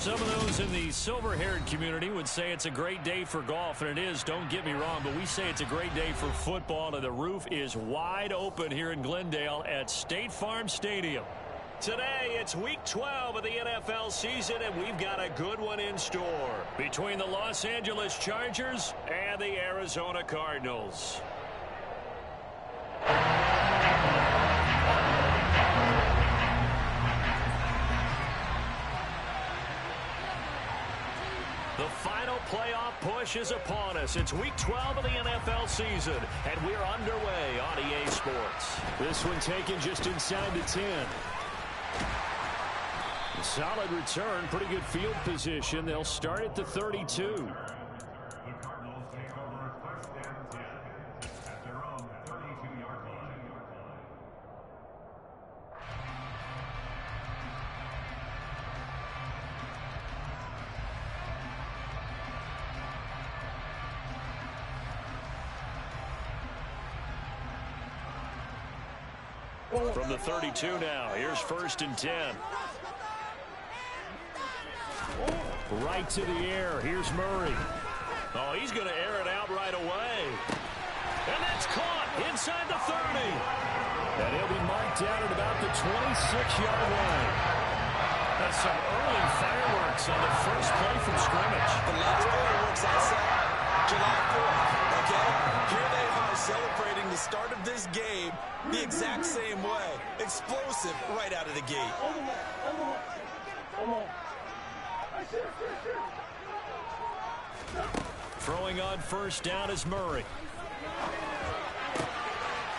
Some of those in the silver-haired community would say it's a great day for golf, and it is, don't get me wrong, but we say it's a great day for football, and the roof is wide open here in Glendale at State Farm Stadium. Today, it's Week 12 of the NFL season, and we've got a good one in store between the Los Angeles Chargers and the Arizona Cardinals. The final playoff push is upon us. It's Week 12 of the NFL season, and we're underway on EA Sports. This one taken just inside the 10. Solid return, pretty good field position. They'll start at the 32. From the 32 now, here's 1st and 10. Right to the air. Here's Murray. Oh, he's going to air it out right away. And that's caught inside the 30. And he'll be marked down at about the 26-yard line. That's some early fireworks on the first play from scrimmage. The last fireworks I saw, July 4th, okay? Here they are celebrating the start of this game the exact same way. Explosive right out of the gate. Throwing on 1st down is Murray.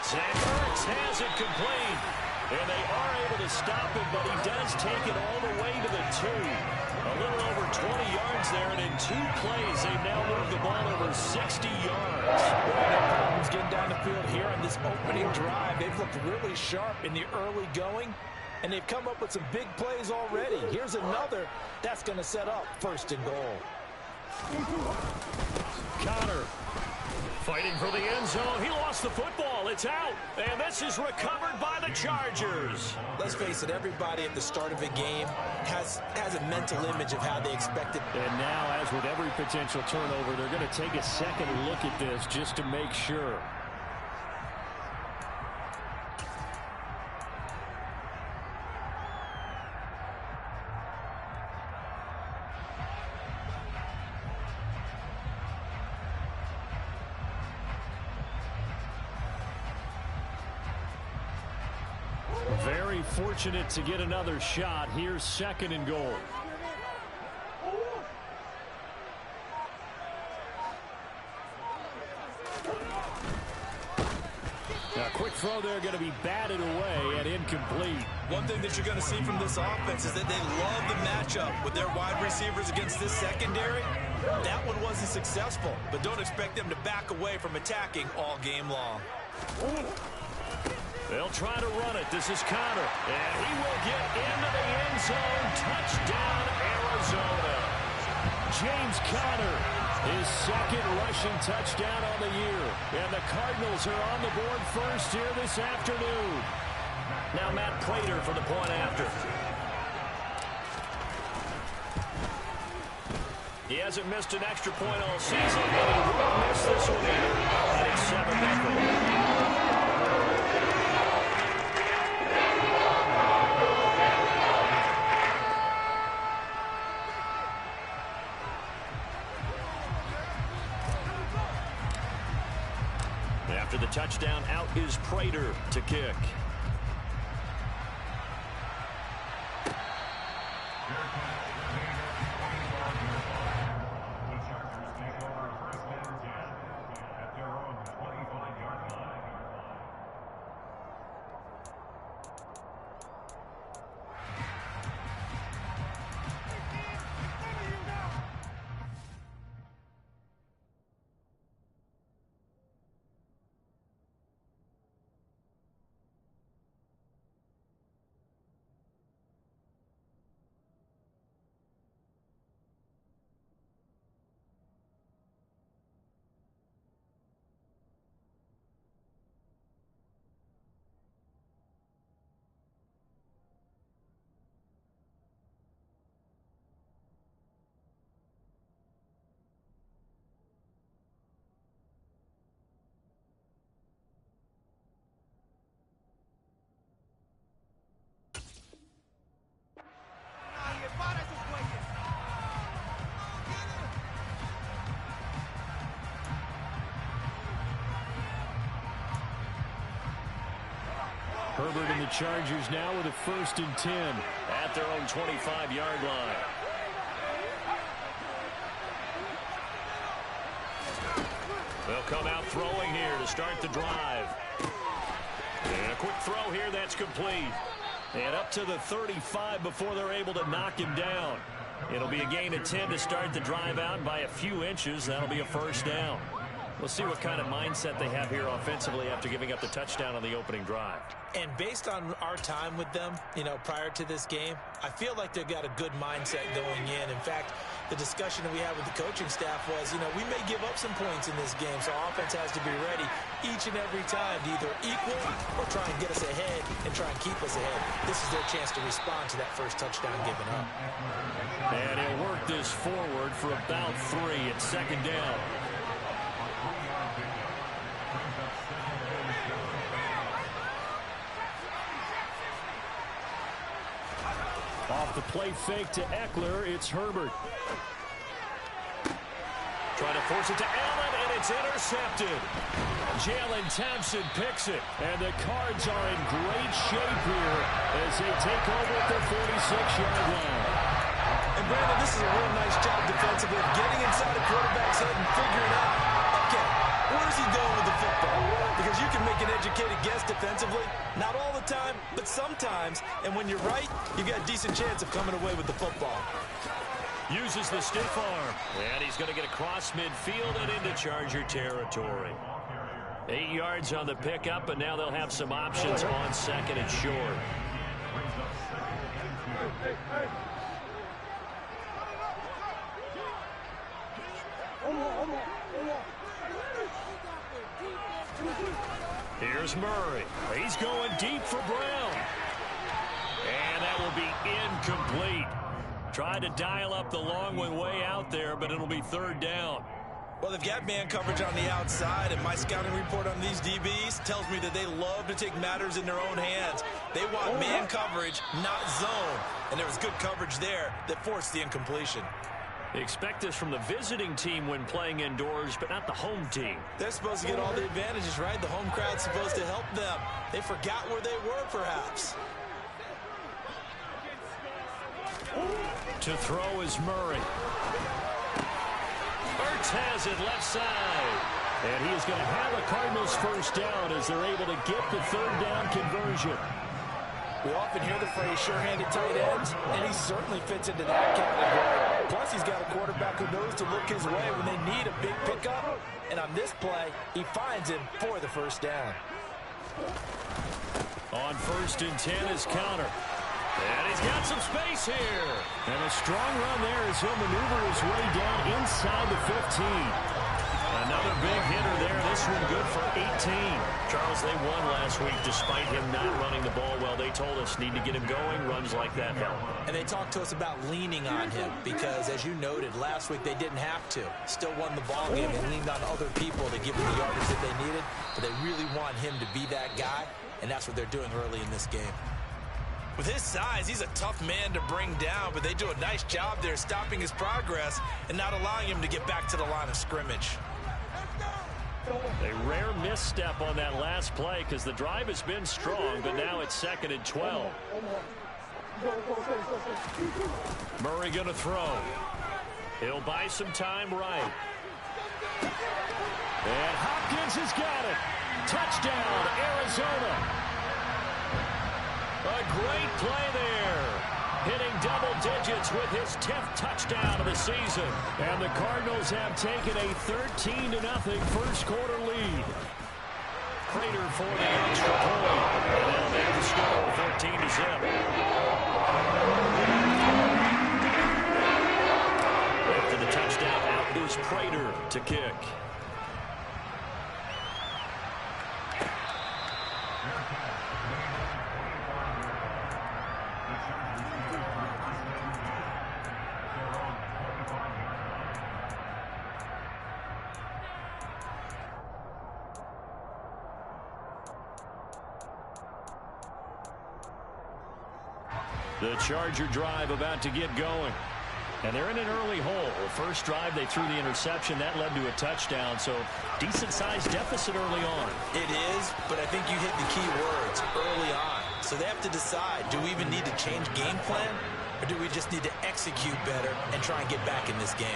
Zach Ertz has it complete. And they are able to stop it, but he does take it all the way to the 2. A little over 20 yards there, and in 2 plays, they've now moved the ball over 60 yards. No problems getting down the field here on this opening drive. They've looked really sharp in the early going, and they've come up with some big plays already. Here's another that's going to set up 1st and goal. Connor fighting for the end zone. He lost the football. It's out. And this is recovered by the Chargers. Let's face it, everybody at the start of a game has a mental image of how they expect it. And now, as with every potential turnover, they're going to take a second look at this just to make sure. Very fortunate to get another shot. Here's 2nd and goal. A quick throw there, going to be batted away and incomplete. One thing that you're going to see from this offense is that they love the matchup with their wide receivers against this secondary. That one wasn't successful, but don't expect them to back away from attacking all game long. They'll try to run it. This is Connor. And he will get into the end zone. Touchdown, Arizona. James Conner, his 2nd rushing touchdown on the year. And the Cardinals are on the board first here this afternoon. Now Matt Prater for the point after. He hasn't missed an extra point all season, and he won't miss this one either. And it's 7-0. After the touchdown, out is Prater to kick. Herbert and the Chargers now with a 1st and 10 at their own 25-yard line. They'll come out throwing here to start the drive. And a quick throw here, that's complete. And up to the 35 before they're able to knock him down. It'll be a gain of 10 to start the drive out by a few inches. That'll be a 1st down. We'll see what kind of mindset they have here offensively after giving up the touchdown on the opening drive. And based on our time with them, prior to this game, I feel like they've got a good mindset going in. In fact, the discussion that we had with the coaching staff was, we may give up some points in this game, so offense has to be ready each and every time to either equal or try and get us ahead and try and keep us ahead. This is their chance to respond to that first touchdown given up. And he'll work this forward for about 3 at 2nd down. Off the play fake to Eckler, it's Herbert. Trying to force it to Allen, and it's intercepted. Jalen Thompson picks it, and the Cards are in great shape here as they take over at their 46-yard line. And Brandon, this is a real nice job defensively, getting inside the quarterback's head and figuring out, okay, where's he going with the football? Because you can make an educated guess defensively, not all the time, but sometimes. And when you're right, you got a decent chance of coming away with the football. Uses the stiff arm, and he's going to get across midfield and into Charger territory. 8 yards on the pickup, and now they'll have some options on 2nd and short. Here's Murray. He's going deep for Brown. And that will be incomplete. Tried to dial up the long one way out there, but it'll be 3rd down. Well, they've got man coverage on the outside, and my scouting report on these DBs tells me that they love to take matters in their own hands. They want man coverage, not zone. And there was good coverage there that forced the incompletion. They expect this from the visiting team when playing indoors, but not the home team. They're supposed to get all the advantages, right? The home crowd's supposed to help them. They forgot where they were, perhaps. To throw is Murray. Ertz has it left side. And he is going to have a Cardinals 1st down as they're able to get the 3rd down conversion. We often hear the phrase sure-handed tight ends, and he certainly fits into that category. Plus, he's got a quarterback who knows to look his way when they need a big pickup. And on this play, he finds him for the 1st down. On 1st and 10 is Counter. And he's got some space here. And a strong run there as he'll maneuver his way down inside the 15. Another big hitter there. This one good for 18. Charles, they won last week despite him not running the ball well. They told us need to get him going. Runs like that help. And they talked to us about leaning on him because, as you noted, last week they didn't have to. Still won the ball game. They leaned on other people to give them the yardage that they needed. But they really want him to be that guy, and that's what they're doing early in this game. With his size, he's a tough man to bring down, but they do a nice job there stopping his progress and not allowing him to get back to the line of scrimmage. A rare misstep on that last play because the drive has been strong, but now it's 2nd and 12. Murray going to throw. He'll buy some time right. And Hopkins has got it. Touchdown, Arizona. A great play there. Hitting double digits with his 10th touchdown of the season. And the Cardinals have taken a 13-0 first quarter lead. Prater for the extra point. And they'll make the score 14-0. After the touchdown, out is Prater to kick. The Charger drive about to get going. And they're in an early hole. First drive, they threw the interception. That led to a touchdown. So decent-sized deficit early on. It is, but I think you hit the key words early on. So they have to decide, do we even need to change game plan, or do we just need to execute better and try and get back in this game?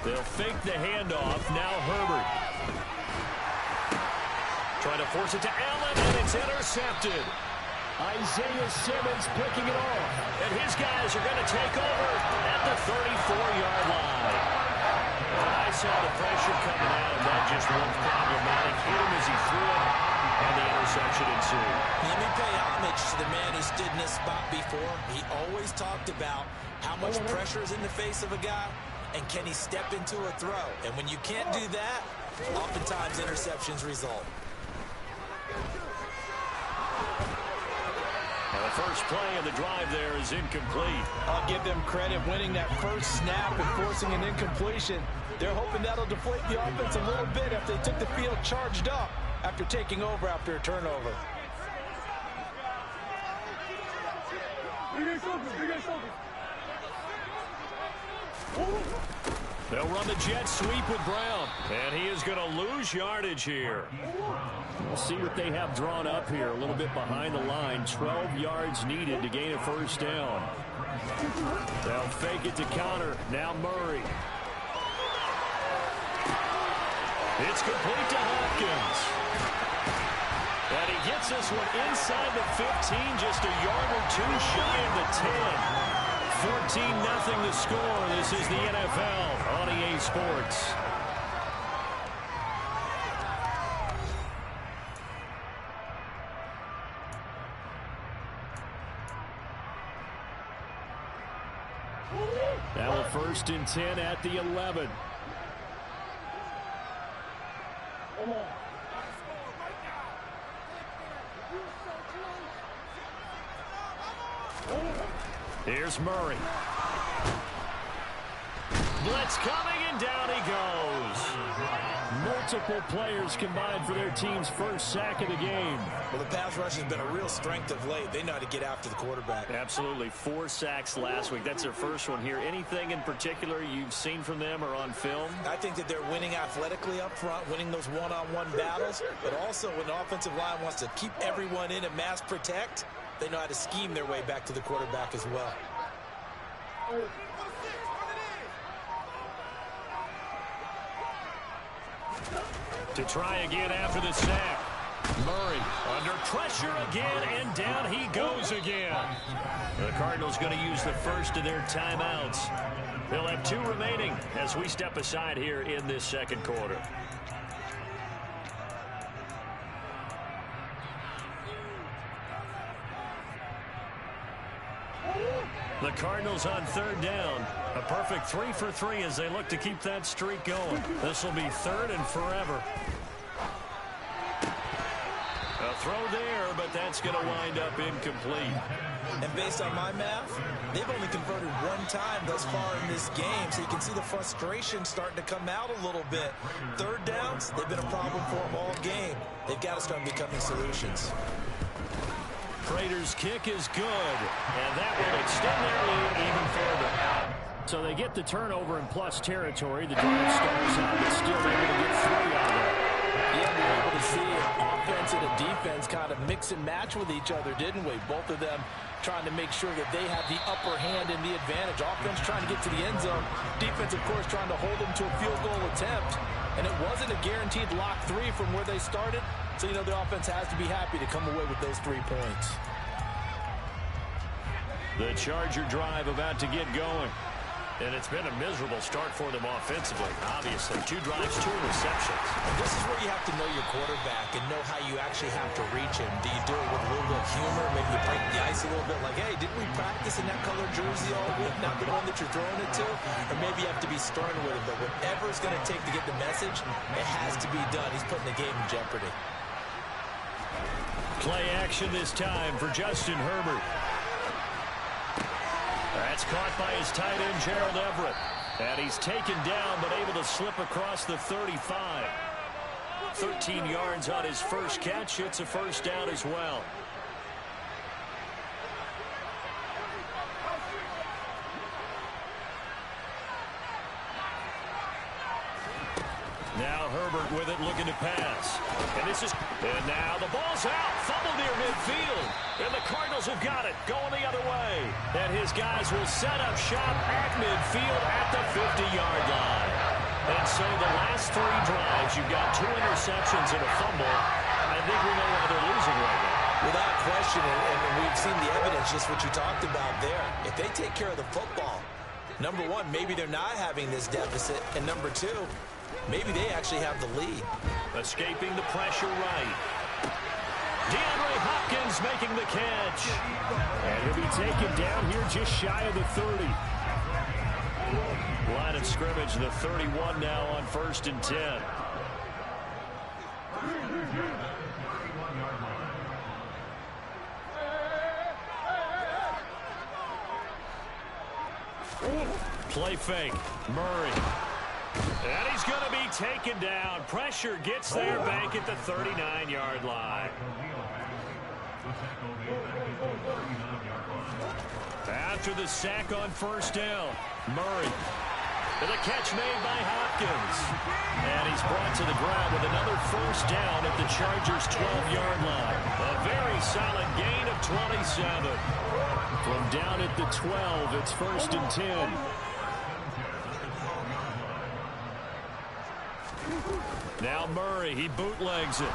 They'll fake the handoff. Now Herbert. Trying to force it to Allen, and it's intercepted. Isaiah Simmons picking it off. And his guys are going to take over at the 34-yard line. I saw the pressure coming out, and that just looked problematic. Hit him as he threw it, and the interception ensued. Let me pay homage to the man who stood in this spot before. He always talked about how much pressure is in the face of a guy, and can he step into a throw. And when you can't do that, oftentimes interceptions result. The first play of the drive there is incomplete. I'll give them credit winning that first snap and forcing an incompletion. They're hoping that'll deflate the offense a little bit after they took the field charged up after taking over after a turnover. They'll run the jet sweep with Brown, and he is going to lose yardage here. We'll see what they have drawn up here. A little bit behind the line. 12 yards needed to gain a first down. They'll fake it to counter. Now Murray. It's complete to Hopkins. And he gets this one inside the 15, just a yard or two shy of the 10. 14-0 the score. This is the NFL on EA Sports. Now a 1st and 10 at the 11. Here's Murray. Blitz coming, and down he goes. Multiple players combined for their team's first sack of the game. Well, the pass rush has been a real strength of late. They know how to get after the quarterback. Absolutely. 4 sacks last week. That's their first one here. Anything in particular you've seen from them or on film? I think that they're winning athletically up front, winning those one-on-one battles, but also when the offensive line wants to keep everyone in and mass protect, they know how to scheme their way back to the quarterback as well. To try again after the sack. Murray under pressure again, and down he goes again. The Cardinals going to use the first of their timeouts. They'll have 2 remaining as we step aside here in this second quarter. The Cardinals on 3rd down. A perfect 3 for 3 as they look to keep that streak going. This will be 3rd and forever. A throw there, but that's going to wind up incomplete. And based on my math, they've only converted 1 time thus far in this game, so you can see the frustration starting to come out a little bit. 3rd downs, they've been a problem for them all game. They've got to start becoming solutions. Prater's kick is good, and that will extend their lead even further. So they get the turnover in plus territory. The drive starts out, but still able to get 3 out of it. Yeah, we were able to see offense and a defense kind of mix and match with each other, didn't we? Both of them trying to make sure that they have the upper hand and the advantage. Offense trying to get to the end zone. Defense, of course, trying to hold them to a field goal attempt. And it wasn't a guaranteed lock 3 from where they started. So, you know, the offense has to be happy to come away with those 3 points. The Charger drive about to get going. And it's been a miserable start for them offensively, obviously. 2 drives, 2 receptions. This is where you have to know your quarterback and know how you actually have to reach him. Do you do it with a little bit of humor? Maybe you break the ice a little bit like, hey, didn't we practice in that color jersey all week? Not the one that you're throwing it to? Or maybe you have to be stern with him. But whatever it's going to take to get the message, it has to be done. He's putting the game in jeopardy. Play action this time for Justin Herbert. That's caught by his tight end, Gerald Everett. And he's taken down, but able to slip across the 35. 13 yards on his first catch. It's a first down as well. Now Herbert with it, looking to pass. And now the ball's out. Fumble near midfield. And the Cardinals have got it, going the other way. And his guys will set up shop at midfield at the 50-yard line. And so the last 3 drives, you've got 2 interceptions and a fumble. I think we know why they're losing right now. Without question, and we've seen the evidence, just what you talked about there. If they take care of the football, number one, maybe they're not having this deficit. And number 2, maybe they actually have the lead. Escaping the pressure right. DeAndre Hopkins making the catch. And he'll be taken down here just shy of the 30. Line of scrimmage, the 31 now on 1st and 10. Play fake. Murray. And he's going to be taken down. Pressure gets there back at the 39-yard line. After the sack on 1st down, Murray. And the catch made by Hopkins. And he's brought to the ground with another 1st down at the Chargers' 12-yard line. A very solid gain of 27. From down at the 12, it's 1st and 10. Now Murray, he bootlegs it.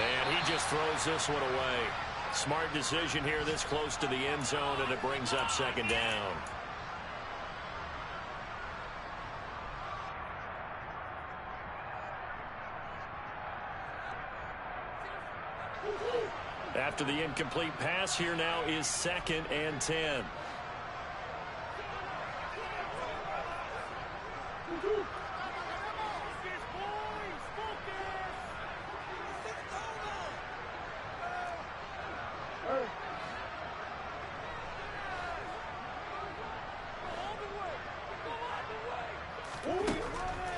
And he just throws this one away. Smart decision here this close to the end zone, and it brings up 2nd down. After the incomplete pass, here now is 2nd and 10.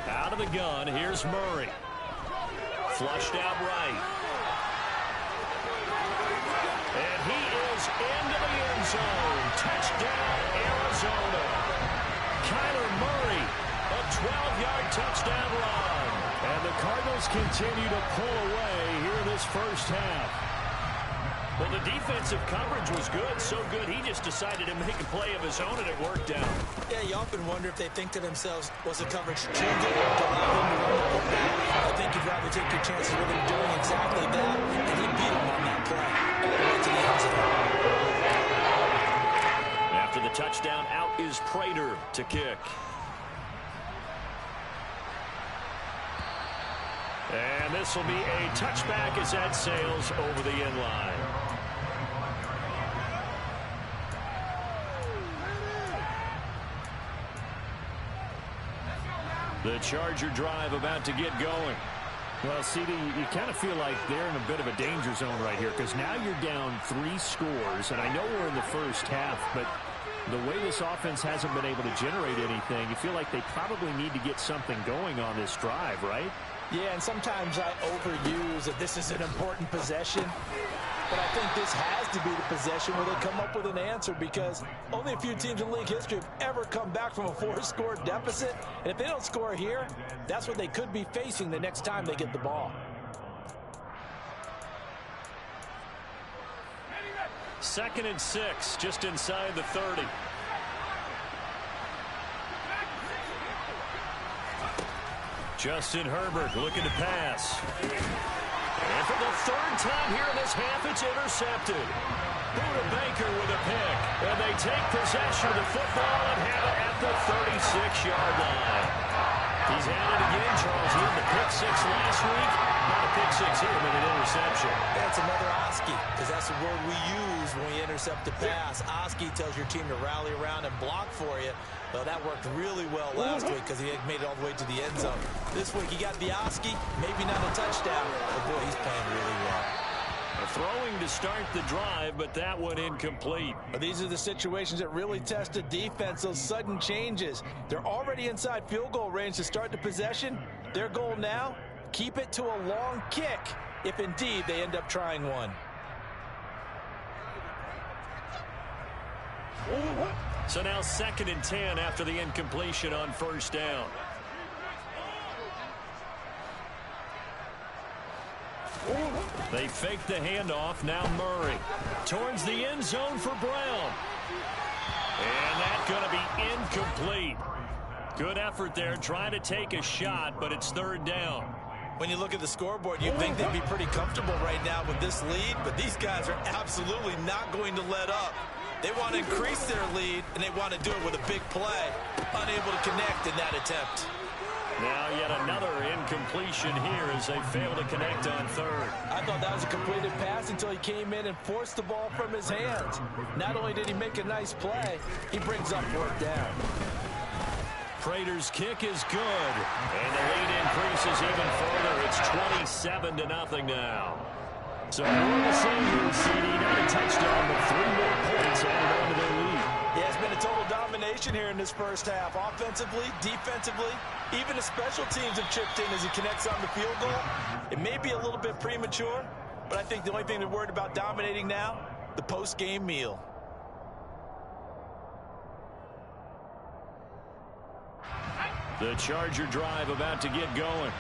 Out of the gun, here's Murray. Flushed out right. And he is into the end zone. Touchdown, Arizona. Kyler Murray, a 12-yard touchdown run. And the Cardinals continue to pull away here in this 1st half. Well, the defensive coverage was good, so good he just decided to make a play of his own, and it worked out. Yeah, you often wonder if they think to themselves, was the coverage too good to allow him to run the football? I think you'd rather take your chances with him doing exactly that, and he beat him on that play. Right to the end zone. After the touchdown, out is Prater to kick. And this will be a touchback as that sails over the end line. The Charger drive about to get going. Well, CD, you kind of feel like they're in a bit of a danger zone right here because now you're down 3 scores, and I know we're in the 1st half, but the way this offense hasn't been able to generate anything, you feel like they probably need to get something going on this drive, right? Yeah, and sometimes I overuse that this is an important possession. But I think this has to be the possession where they come up with an answer because only a few teams in league history have ever come back from a 4-score deficit. And if they don't score here, that's what they could be facing the next time they get the ball. Second and 6, just inside the 30. Justin Herbert looking to pass. And for the 3rd time here in this half, it's intercepted. Buda Baker with a pick. And they take possession of the football and have it at the 36-yard line. He's had it again, Charles. He had the pick 6 last week. Not a pick 6 here, but an interception. That's another Oski, because that's the word we use when we intercept a pass. Oski tells your team to rally around and block for you. Well, that worked really well last week because he had made it all the way to the end zone. This week he got the Oski, maybe not a touchdown, but boy, he's playing really well. Throwing to start the drive, but that one incomplete. Well, these are the situations that really test a defense, those sudden changes. They're already inside field goal range to start the possession. Their goal now, keep it to a long kick, if indeed they end up trying one. So now 2nd and 10 after the incompletion on 1st down. They fake the handoff. Now Murray towards the end zone for Brown. And that's going to be incomplete. Good effort there, trying to take a shot, but it's third down. When you look at the scoreboard, you'd think they'd be pretty comfortable right now with this lead, but these guys are absolutely not going to let up. They want to increase their lead, and they want to do it with a big play. Unable to connect in that attempt. Now yet another incompletion here as they fail to connect on third. I thought that was a completed pass until he came in and forced the ball from his hands. Not only did he make a nice play, he brings up fourth down. Prater's kick is good, and the lead increases even further. It's 27-0 now. So more of the same here, CD. Not a touchdown, but 3 more points added on to their lead. Yeah, it's been a total domination here in this first half. Offensively, defensively, even the special teams have chipped in as he connects on the field goal. It may be a little bit premature, but I think the only thing they're worried about dominating now, the post-game meal. The Charger drive about to get going.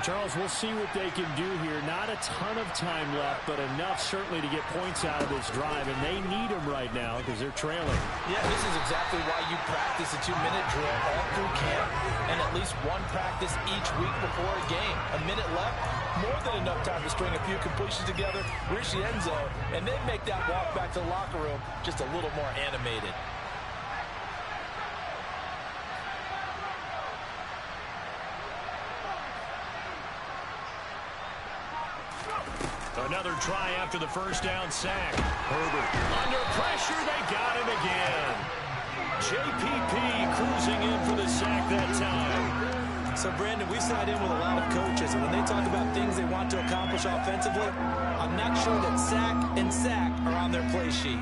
Charles, we'll see what they can do here. Not a ton of time left, but enough certainly to get points out of this drive, and they need them right now because they're trailing. Yeah, this is exactly why you practice a 2-minute drill all through camp and at least one practice each week before a game. A minute left, more than enough time to string a few completions together, reach the end zone, and then make that walk back to the locker room just a little more animated. Another try after the first down sack. Herbert under pressure. They got him again. JPP cruising in for the sack that time. So, Brandon, we sat in with a lot of coaches, and when they talk about things they want to accomplish offensively, I'm not sure that sack and sack are on their play sheet.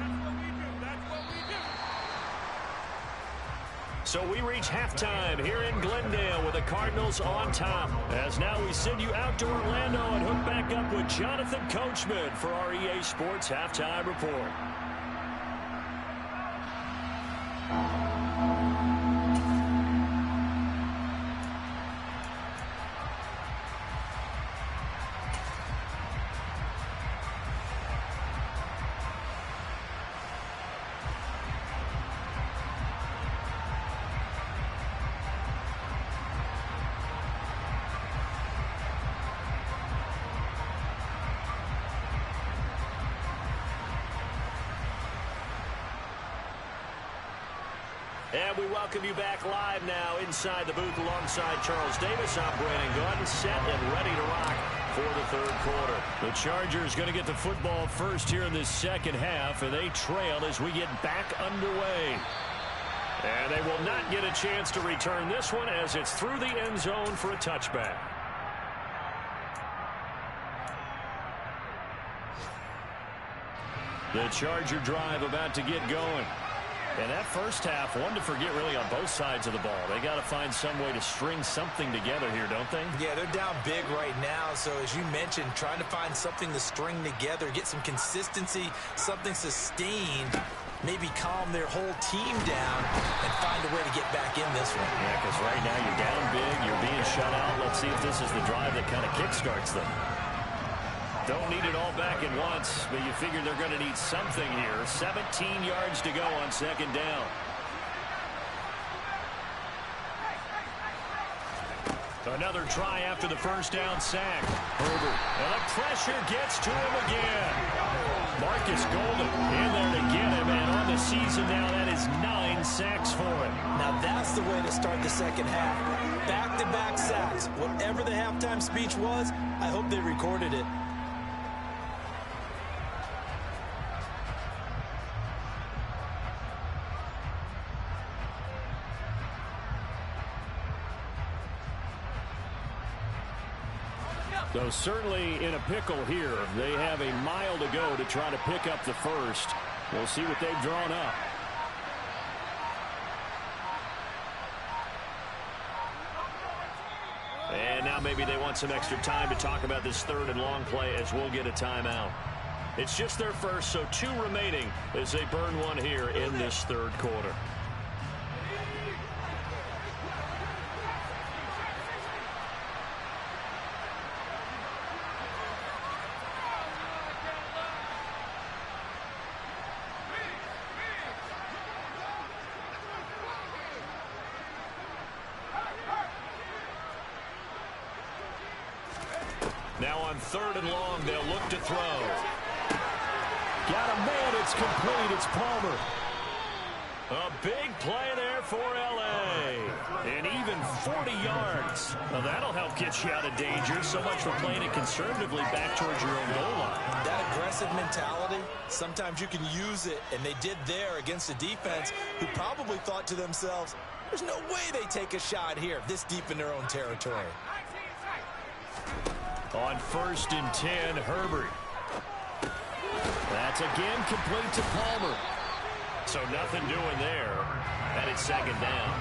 So we reach halftime here in Glendale with the Cardinals on top. As now we send you out to Orlando and hook back up with Jonathan Coachman for our EA Sports Halftime Report. And we welcome you back live now inside the booth alongside Charles Davis. I'm Brandon Gordon, set and ready to rock for the third quarter. The Chargers going to get the football first here in this second half, and they trail as we get back underway. And they will not get a chance to return this one as it's through the end zone for a touchback. The Charger drive about to get going. And that first half, one to forget really on both sides of the ball. They got to find some way to string something together here, don't they? Yeah, they're down big right now. So as you mentioned, trying to find something to string together, get some consistency, something sustained, maybe calm their whole team down and find a way to get back in this one. Yeah, because right now you're down big, you're being shut out. Let's see if this is the drive that kind of kickstarts them. Don't need it all back at once, but you figure they're going to need something here. 17 yards to go on second down. Another try after the first down sack. Herbert, and the pressure gets to him again. Marcus Golden in there to get him, and on the season now, that is 9 sacks for him. Now that's the way to start the second half. Back-to-back sacks. Whatever the halftime speech was, I hope they recorded it. So certainly in a pickle here. They have a mile to go to try to pick up the first. We'll see what they've drawn up. And now maybe they want some extra time to talk about this third and long play as we'll get a timeout. It's just their first, so 2 remaining as they burn one here in this third quarter. third and long. They'll look to throw. Got a man. It's complete. It's Palmer. A big play there for L.A. And even 40 yards. Well, that'll help get you out of danger. So much for playing it conservatively back towards your own goal line. That aggressive mentality, sometimes you can use it, and they did there against a defense who probably thought to themselves, there's no way they take a shot here this deep in their own territory. On 1st and 10, Herbert. That's again complete to Palmer. So nothing doing there. And it's 2nd down.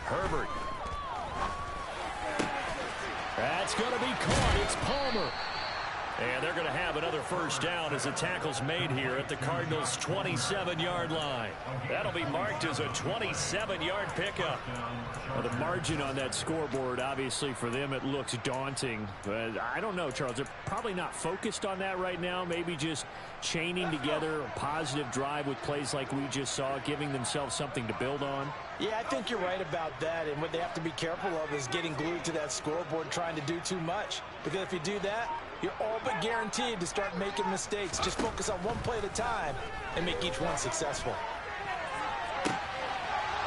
Herbert. That's going to be caught. It's Palmer. And they're going to have another 1st down as the tackle's made here at the Cardinals' 27-yard line. That'll be marked as a 27-yard pickup. Well, the margin on that scoreboard, obviously, for them, it looks daunting. But I don't know, Charles. They're probably not focused on that right now. Maybe just chaining together a positive drive with plays like we just saw, giving themselves something to build on. Yeah, I think you're right about that. And what they have to be careful of is getting glued to that scoreboard, trying to do too much. Because if you do that, you're all but guaranteed to start making mistakes. Just focus on one play at a time and make each one successful.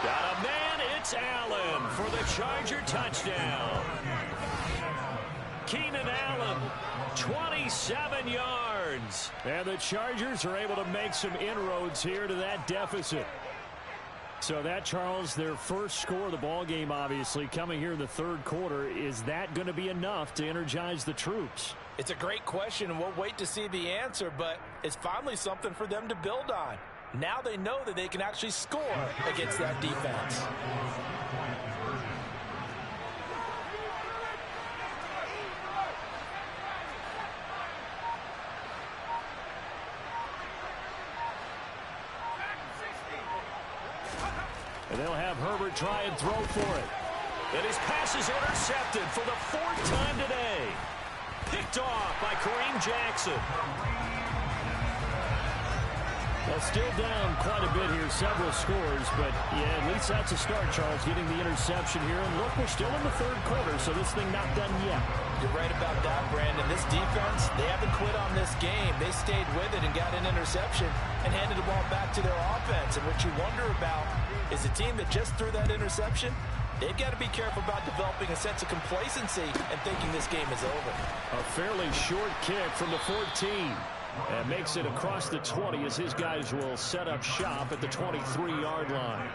Got a man. It's Allen for the Charger touchdown. Keenan Allen, 27 yards. And the Chargers are able to make some inroads here to that deficit. So that, Charles, their first score of the ball game, obviously, coming here in the 3rd quarter. Is that going to be enough to energize the troops? It's a great question, and we'll wait to see the answer, but it's finally something for them to build on. Now they know that they can actually score against that defense. And they'll have Herbert try and throw for it. And his pass is intercepted for the 4th time today. Picked off by Kareem Jackson. Well, still down quite a bit here, several scores, but yeah, at least that's a start, Charles, getting the interception here. And look, we're still in the 3rd quarter, so this thing not done yet. You're right about that, Brandon. This defense, they haven't quit on this game. They stayed with it and got an interception and handed the ball back to their offense. And what you wonder about is a team that just threw that interception, they've got to be careful about developing a sense of complacency and thinking this game is over. A fairly short kick from the 14. And makes it across the 20 as his guys will set up shop at the 23-yard line.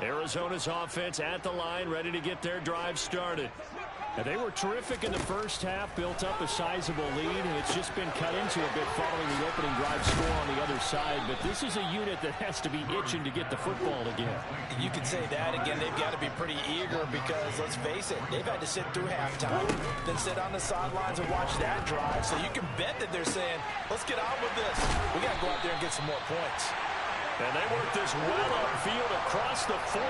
Arizona's offense at the line, ready to get their drive started. And they were terrific in the first half, built up a sizable lead, and it's just been cut into a bit following the opening drive score on the other side. But this is a unit that has to be itching to get the football again. You could say that again. They've got to be pretty eager because, let's face it, they've had to sit through halftime, then sit on the sidelines and watch that drive. So you can bet that they're saying, let's get on with this. We got to go out there and get some more points. And they work this well upfield across the 45.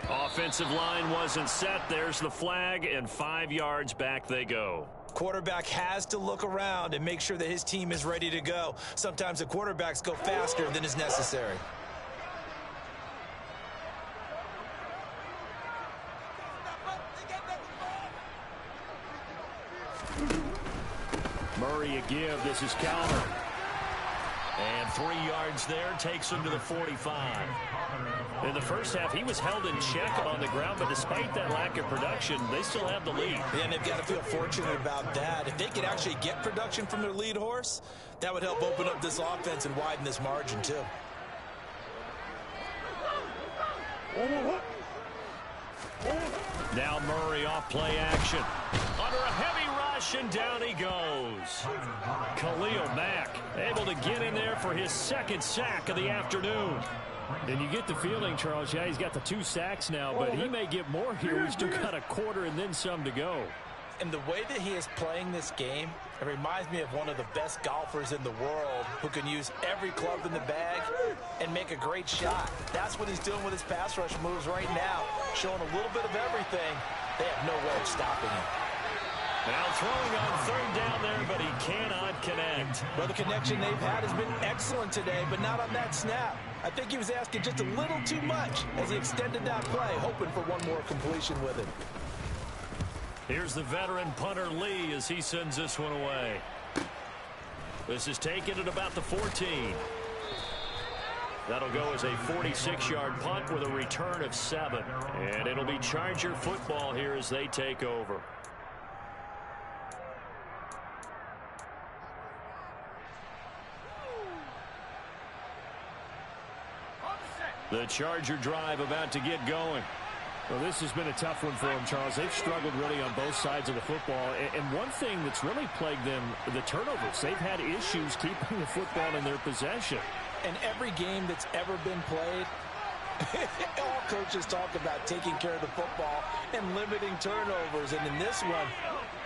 Offensive line wasn't set. There's the flag, and 5 yards back they go. Quarterback has to look around and make sure that his team is ready to go. Sometimes the quarterbacks go faster than is necessary. Murray a give. This is counter. And 3 yards there takes him to the 45. In the first half, he was held in check on the ground, but despite that lack of production, they still have the lead. Yeah, and they've got to feel fortunate about that. If they could actually get production from their lead horse, that would help open up this offense and widen this margin, too. Now Murray off play action. Under a heavy rush, and down he goes. Khalil Mack able to get in there for his second sack of the afternoon. And you get the feeling, Charles, yeah, he's got the 2 sacks now, but he may get more here. He's still got a quarter and then some to go. And the way that he is playing this game, it reminds me of one of the best golfers in the world who can use every club in the bag and make a great shot. That's what he's doing with his pass rush moves right now, showing a little bit of everything. They have no way of stopping him. Now throwing on third down there, but he cannot connect. Well, the connection they've had has been excellent today, but not on that snap. I think he was asking just a little too much as he extended that play, hoping for one more completion with it. Here's the veteran punter Lee as he sends this one away. This is taken at about the 14. That'll go as a 46-yard punt with a return of 7. And it'll be Charger football here as they take over. The Charger drive about to get going. Well, this has been a tough one for them, Charles. They've struggled really on both sides of the football. And one thing that's really plagued them, the turnovers. They've had issues keeping the football in their possession. And every game that's ever been played, all coaches talk about taking care of the football and limiting turnovers. And in this one,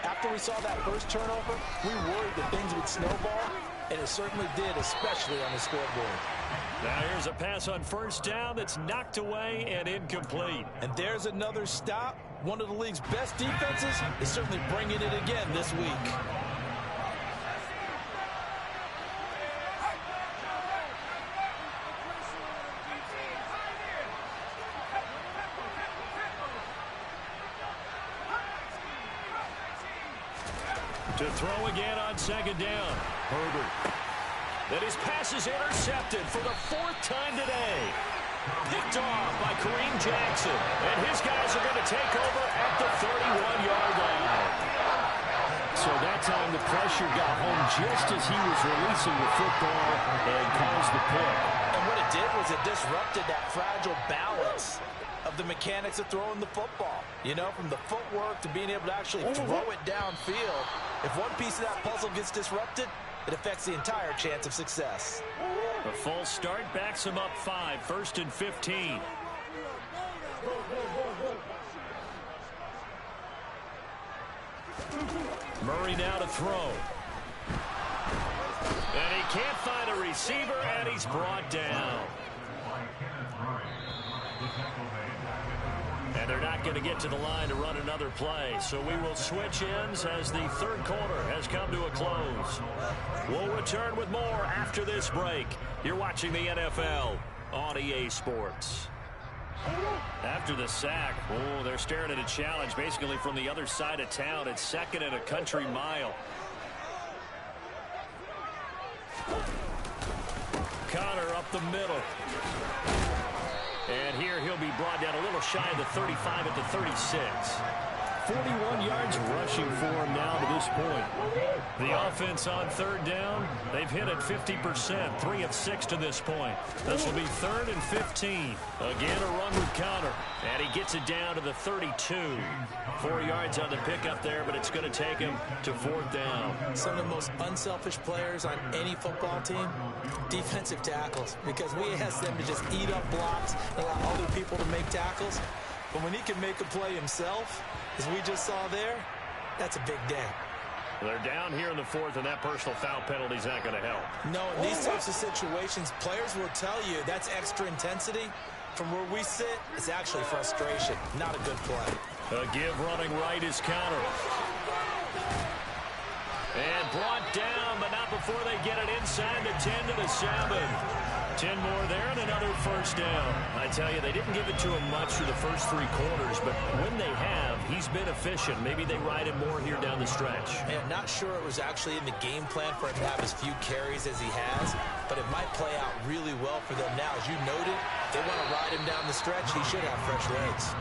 after we saw that first turnover, we worried that things would snowball, and it certainly did, especially on the scoreboard. Now here's a pass on first down that's knocked away and incomplete. And there's another stop. One of the league's best defenses is certainly bringing it again this week. To throw again on second down. Herbert. That his pass is intercepted for the 4th time today. Picked off by Kareem Jackson. And his guys are going to take over at the 31-yard line. So that time the pressure got home just as he was releasing the football and caused the pick. And what it did was it disrupted that fragile balance of the mechanics of throwing the football. You know, from the footwork to being able to actually throw it downfield. If one piece of that puzzle gets disrupted, it affects the entire chance of success. A false start backs him up 5, 1st and 15. Murray now to throw. And he can't find a receiver, and he's brought down. And they're not going to get to the line to run another play. So we will switch ends as the third quarter has come to a close. We'll return with more after this break. You're watching the NFL on EA Sports. After the sack, they're staring at a challenge basically from the other side of town. It's 2nd and a country mile. Connor up the middle. And here he'll be brought down a little shy of the 35 at the 36. 41 yards rushing for him now to this point. The offense on 3rd down, they've hit it 50%, 3 of 6 to this point. This will be 3rd and 15. Again, a run with Connor. And he gets it down to the 32. 4 yards on the pickup there, but it's going to take him to 4th down. Some of the most unselfish players on any football team, defensive tackles, because we ask them to just eat up blocks and allow other people to make tackles. But when he can make a play himself, as we just saw there, that's a big day. They're down here in the 4th, and that personal foul penalty is not going to help. No, in these types of situations, players will tell you that's extra intensity. From where we sit, it's actually frustration, not a good play. A give running right is Connor. And brought down, but not before they get it inside the 10 to the 7. 10 more there and another first down. I tell you, they didn't give it to him much through the first 3 quarters, but when they have, he's been efficient. Maybe they ride him more here down the stretch. Man, not sure it was actually in the game plan for him to have as few carries as he has, but it might play out really well for them now. As you noted, if they want to ride him down the stretch, he should have fresh legs.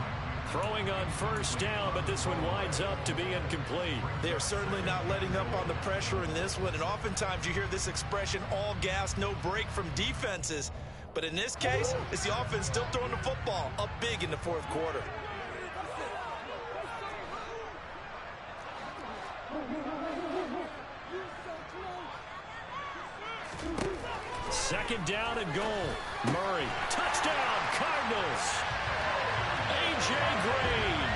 Throwing on first down, but this one winds up to be incomplete. They are certainly not letting up on the pressure in this one, and oftentimes you hear this expression, all gas, no break from defenses. But in this case, it's the offense still throwing the football up big in the 4th quarter. Second down and goal. Murray. Touchdown, Cardinals. A.J. Green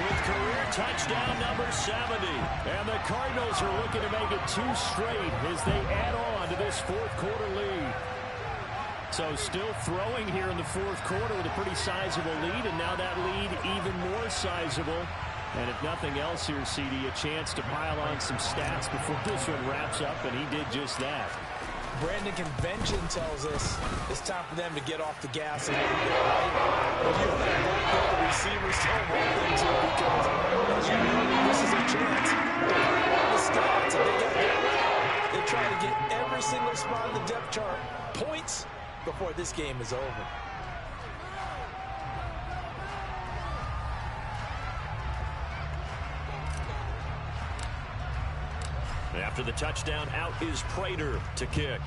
with career touchdown number 70. And the Cardinals are looking to make it 2 straight as they add on to this fourth quarter lead. So still throwing here in the fourth quarter with a pretty sizable lead, and now that lead even more sizable. And if nothing else here, CD, a chance to pile on some stats before this one wraps up, and he did just that. Brandon, convention tells us it's time for them to get off the gas a little bit, right? But you have the receivers don't want them to, because as you know, this is a chance. The stats, if they got that right, they try to get every single spot in the depth chart points before this game is over. After the touchdown, out is Prater to kick.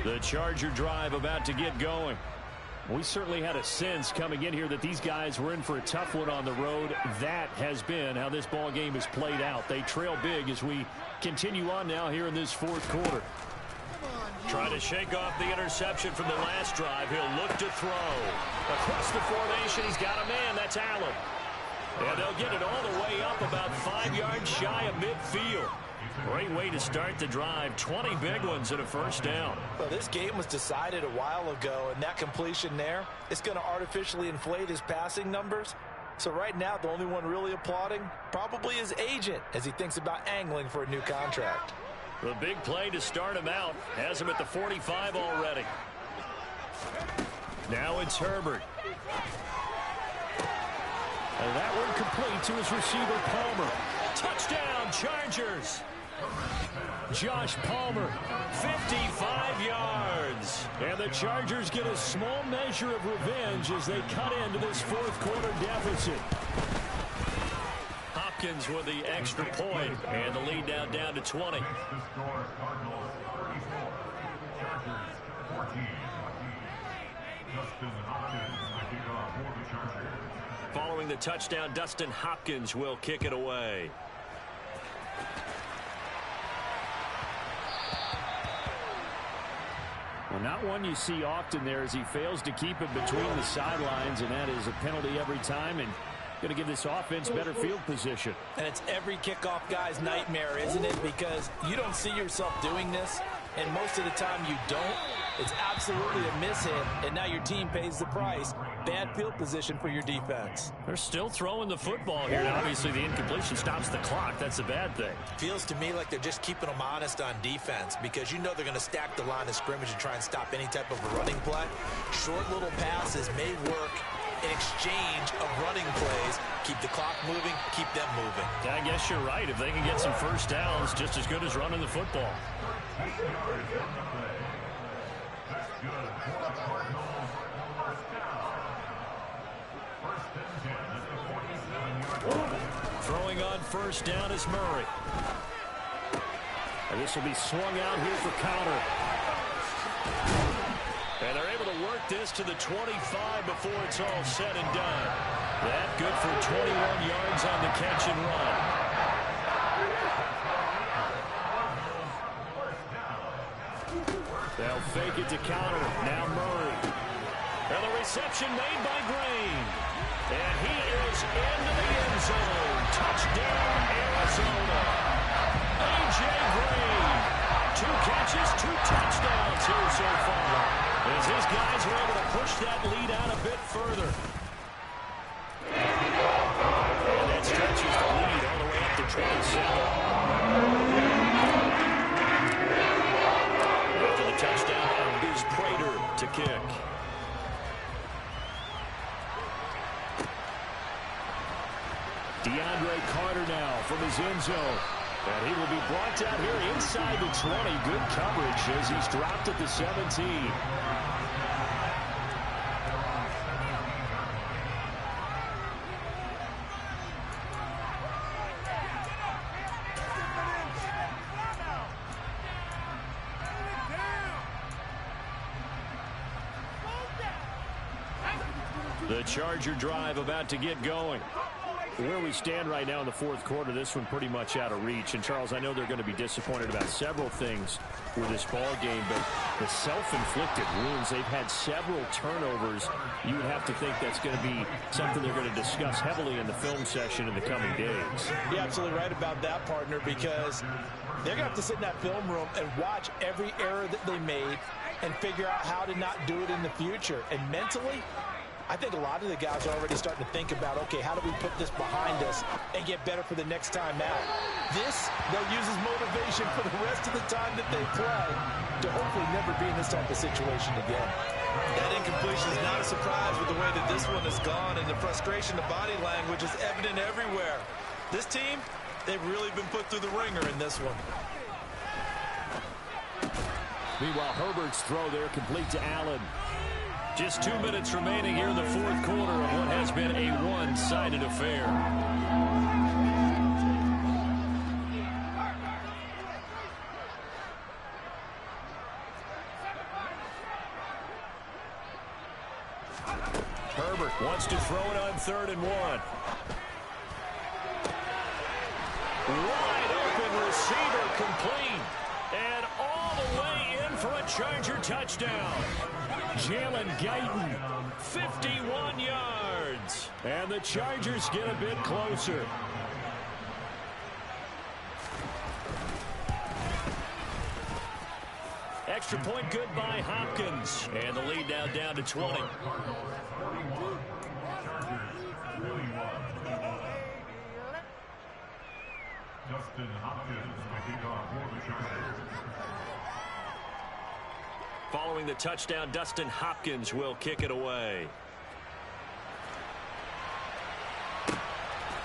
The Charger drive about to get going. We certainly had a sense coming in here that these guys were in for a tough one on the road. That has been how this ball game has played out. They trail big as we continue on now here in this fourth quarter. Trying to shake off the interception from the last drive. He'll look to throw. Across the formation, he's got a man. That's Allen. And they'll get it all the way up about 5 yards shy of midfield. Great way to start the drive. 20 big ones and a first down. Well, this game was decided a while ago, and that completion there is going to artificially inflate his passing numbers. So right now, the only one really applauding probably his agent as he thinks about angling for a new contract. The big play to start him out. Has him at the 45 already. Now it's Herbert. And that one complete to his receiver, Palmer. Touchdown, Chargers. Josh Palmer, 55 yards. And the Chargers get a small measure of revenge as they cut into this fourth quarter deficit. Hopkins with the extra point, and the lead now down to 20. Following the touchdown, Dustin Hopkins will kick it away. Well, not one you see often there as he fails to keep it between the sidelines, and that is a penalty every time, and going to give this offense better field position. And it's every kickoff guy's nightmare, isn't it? Because you don't see yourself doing this, and most of the time you don't. It's absolutely a mishit, and now your team pays the price. Bad field position for your defense. They're still throwing the football here. Now, obviously, the incompletion stops the clock. That's a bad thing. Feels to me like they're just keeping them honest on defense, because you know they're going to stack the line of scrimmage and try and stop any type of a running play. Short little passes may work in exchange of running plays. Keep the clock moving, keep them moving. I guess you're right. If they can get some first downs, just as good as running the football. Throwing on first down is Murray. And this will be swung out here for counter. And they're able to work this to the 25 before it's all said and done. That good for 21 yards on the catch and run. They'll fake it to counter. Now Murray. And the reception made by Green. And he is into the end zone. Touchdown, Arizona. A.J. Green. 2 catches, 2 touchdowns here so far, as his guys were able to push that lead out a bit further. And that stretches the lead all the way up to 27. After the touchdown is Prater to kick. DeAndre Carter now from his end zone. And he will be brought down here inside the 20. Good coverage as he's dropped at the 17. The Charger drive about to get going. Where we stand right now in the fourth quarter, this one pretty much out of reach. And, Charles, I know they're going to be disappointed about several things with this ball game, but the self-inflicted wounds, they've had several turnovers. You would have to think that's going to be something they're going to discuss heavily in the film session in the coming days. You're absolutely right about that, partner, because they're going to have to sit in that film room and watch every error that they made and figure out how to not do it in the future. And mentally, I think a lot of the guys are already starting to think about, okay, how do we put this behind us and get better for the next time out? This, they'll use as motivation for the rest of the time that they play to hopefully never be in this type of situation again. That incompletion is not a surprise with the way that this one has gone, and the frustration, the body language is evident everywhere. This team, they've really been put through the ringer in this one. Meanwhile, Herbert's throw there complete to Allen. Just 2 minutes remaining here in the fourth quarter of what has been a one-sided affair. Herbert wants to throw it on 3rd and 1. Wide open receiver complete. And all the way in for a Charger touchdown. Jalen Guyton, 51 yards. And the Chargers get a bit closer. Extra point good by Hopkins. And the lead now down to 20. Justin Hopkins making off for the Chargers. Following the touchdown, Dustin Hopkins will kick it away.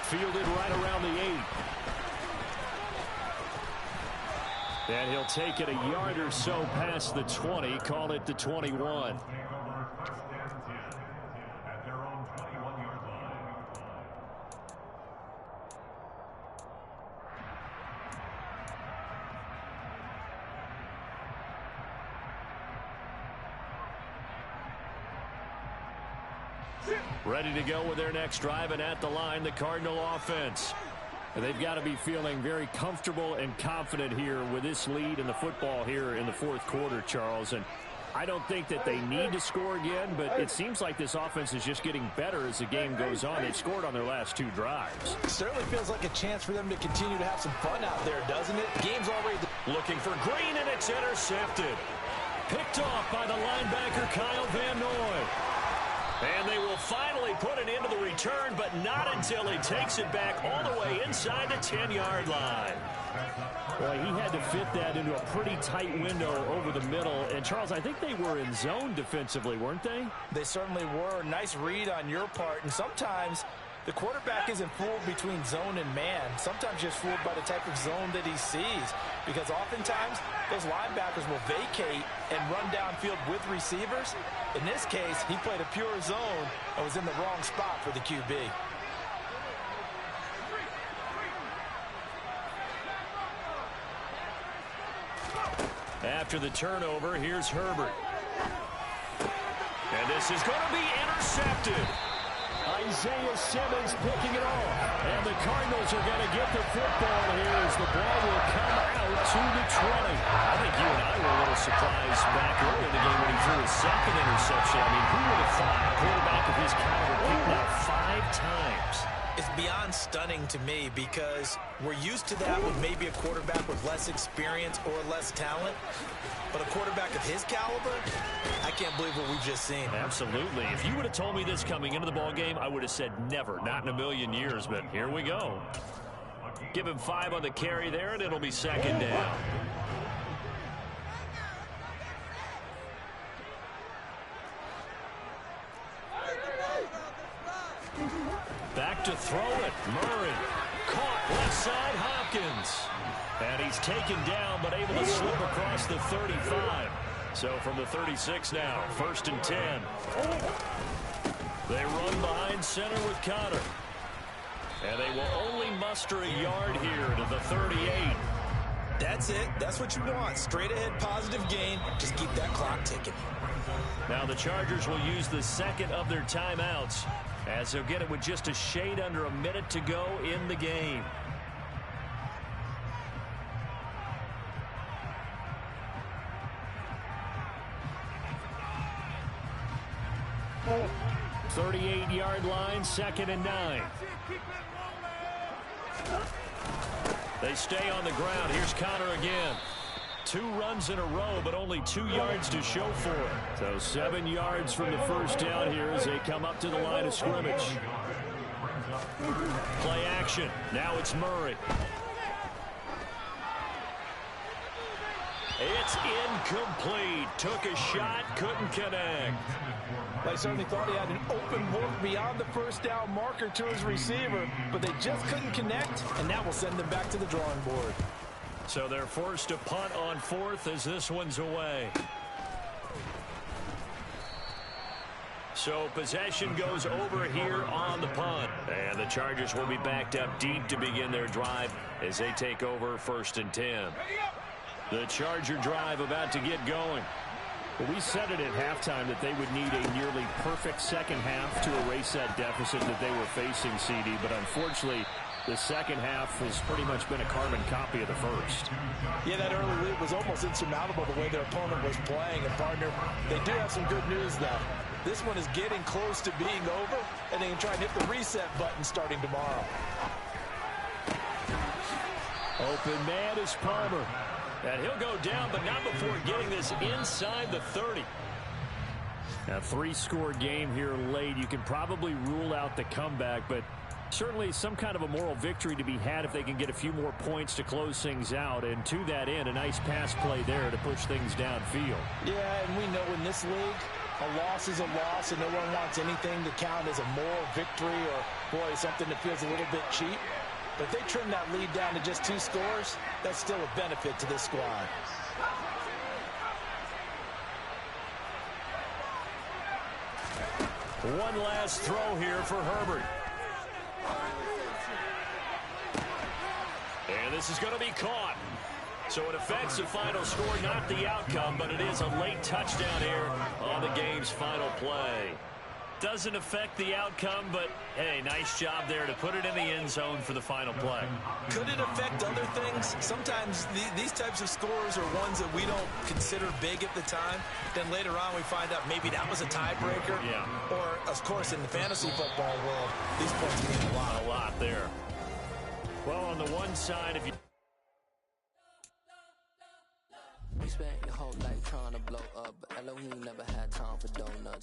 Fielded right around the 8. And he'll take it a yard or so past the 20, call it the 21. Ready to go with their next drive, and at the line, the Cardinal offense. And they've got to be feeling very comfortable and confident here with this lead in the football here in the fourth quarter, Charles. And I don't think that they need to score again, but it seems like this offense is just getting better as the game goes on. They've scored on their last 2 drives. It certainly feels like a chance for them to continue to have some fun out there, doesn't it? Game's already looking for Green, and it's intercepted. Picked off by the linebacker, Kyle Van Noy. And they will finally put an end to the return, but not until he takes it back all the way inside the 10-yard line. Well, he had to fit that into a pretty tight window over the middle. And, Charles, I think they were in zone defensively, weren't they? They certainly were. Nice read on your part. And sometimes the quarterback isn't fooled between zone and man. Sometimes just fooled by the type of zone that he sees. Because oftentimes, those linebackers will vacate and run downfield with receivers. In this case, he played a pure zone and was in the wrong spot for the QB. After the turnover, here's Herbert. And this is going to be intercepted. Isaiah Simmons picking it off. And the Cardinals are going to get the football here as the ball will come out to the 20. I think you and I were a little surprised back early in the game when he threw his second interception. I mean, who would have thought a quarterback of his caliber picked out 5 times? It's beyond stunning to me because we're used to that with maybe a quarterback with less experience or less talent. But a quarterback of his caliber, I can't believe what we've just seen. Absolutely. If you would have told me this coming into the ball game, I would have said never, not in a million years. But here we go. Give him 5 on the carry there, and it'll be second down. Back to throw it. Murray. Caught left side, Hopkins. And he's taken down, but able to slip across the 35. So from the 36 now, 1st and 10. They run behind center with Connor. And they will only muster a yard here to the 38. That's it. That's what you want. Straight ahead positive gain. Just keep that clock ticking. Now the Chargers will use the second of their timeouts as they'll get it with just a shade under a minute to go in the game. Oh. 38-yard line, 2nd and 9. They stay on the ground. Here's Connor again. 2 runs in a row, but only 2 yards to show for it. So 7 yards from the first down here as they come up to the line of scrimmage. Play action. Now it's Murray. It's incomplete. Took a shot, couldn't connect. They certainly thought he had an open look beyond the first down marker to his receiver, but they just couldn't connect, and that will send them back to the drawing board. So they're forced to punt on 4th as this one's away. So possession goes over here on the punt. And the Chargers will be backed up deep to begin their drive as they take over 1st and 10. The Charger drive about to get going. Well, we said it at halftime that they would need a nearly perfect second half to erase that deficit that they were facing, CD. But unfortunately, the second half has pretty much been a carbon copy of the first. Yeah, that early lead was almost insurmountable the way their opponent was playing. And, partner, they do have some good news, though. This one is getting close to being over, and they can try and hit the reset button starting tomorrow. Open man is Palmer. And he'll go down, but not before getting this inside the 30. A 3-score game here late. You can probably rule out the comeback, but certainly some kind of a moral victory to be had if they can get a few more points to close things out. And to that end, a nice pass play there to push things downfield. Yeah, and we know in this league, a loss is a loss, and no one wants anything to count as a moral victory or, boy, something that feels a little bit cheap. But if they trim that lead down to just 2 scores, that's still a benefit to this squad. One last throw here for Herbert. And this is going to be caught. So it affects the final score, not the outcome, but it is a late touchdown here on the game's final play. Doesn't affect the outcome, but, hey, nice job there to put it in the end zone for the final play. Could it affect other things? Sometimes these types of scores are ones that we don't consider big at the time. Then later on we find out maybe that was a tiebreaker. Yeah. Or, of course, in the fantasy football world, these points mean a lot. A lot there. Well, on the one side, if you... You spent your whole life trying to blow up, but Elohim never had time for doing